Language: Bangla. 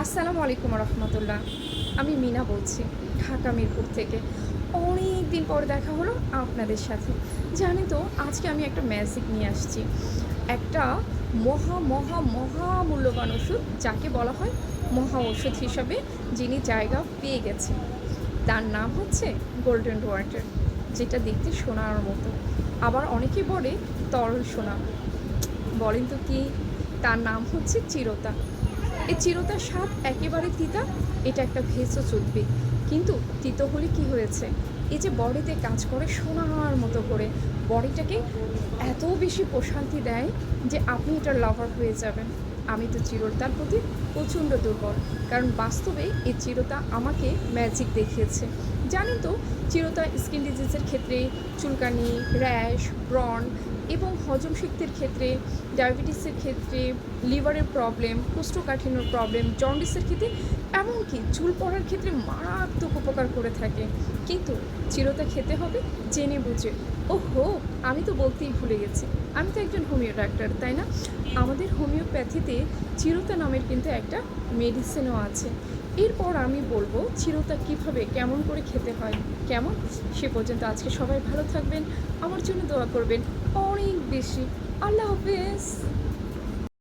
আসসালামু আলাইকুম রহমতুল্লাহ। আমি মিনা বলছি ঢাকা মিরপুর থেকে। অনেক দিন পর দেখা হলো আপনাদের সাথে। জানি তো আজকে আমি একটা ম্যাজিক নিয়ে আসছি, একটা মহা মহা মহা মূল্যবান ওষুধ, যাকে বলা হয় মহা ওষুধ হিসাবে যিনি জায়গা পেয়ে গেছেন। তার নাম হচ্ছে গোল্ডেন ওয়াটার, যেটা দেখতে সোনার মতো, আবার অনেকে বলে তরল সোনা। বলেন তো কি? তার নাম হচ্ছে চিরতা। এই চিরতার স্বাদ একেবারে তিতা। এটা একটা ভেষজ উদ্ভিদ, কিন্তু তিতো হলে কি হয়েছে, এই যে বডিতে কাজ করে সোনার মতো করে, বডিটাকে এত বেশি প্রশান্তি দেয় যে আপনি এটার লাভার হয়ে যাবেন। আমি তো চিরতার প্রতি প্রচণ্ড দুর্বল, কারণ বাস্তবে এই চিরতা আমাকে ম্যাজিক দেখিয়েছে। জানেন তো, চিরতা স্কিন ডিজিজের ক্ষেত্রে, চুলকানি, র্যাশ, ব্রণ এবং হজম শক্তির ক্ষেত্রে, ডায়াবেটিসের ক্ষেত্রে, লিভারের প্রবলেম, কোষ্ঠকাঠিন্যর প্রবলেম, জন্ডিসের ক্ষেত্রে, এমনকি চুল পড়ার ক্ষেত্রে মারাত্মক উপকার করে থাকে। কিন্তু চিরতা খেতে হবে জেনে বুঝে। ওহো, আমি তো বলতেই ভুলে গেছি, আমি তো একজন হোমিও ডাক্তার, তাই না? আমাদের হোমিওপ্যাথিতে চিরতা নামের কিন্তু একটা মেডিসিনও আছে। এরপর আমি বলবো চিরতা কীভাবে কেমন করে খেতে হয়। কেমন? সে পর্যন্ত আজকে সবাই ভালো থাকবেন, আমার জন্য দোয়া করবেন অনেক বেশি। আল্লাহ হাফেজ।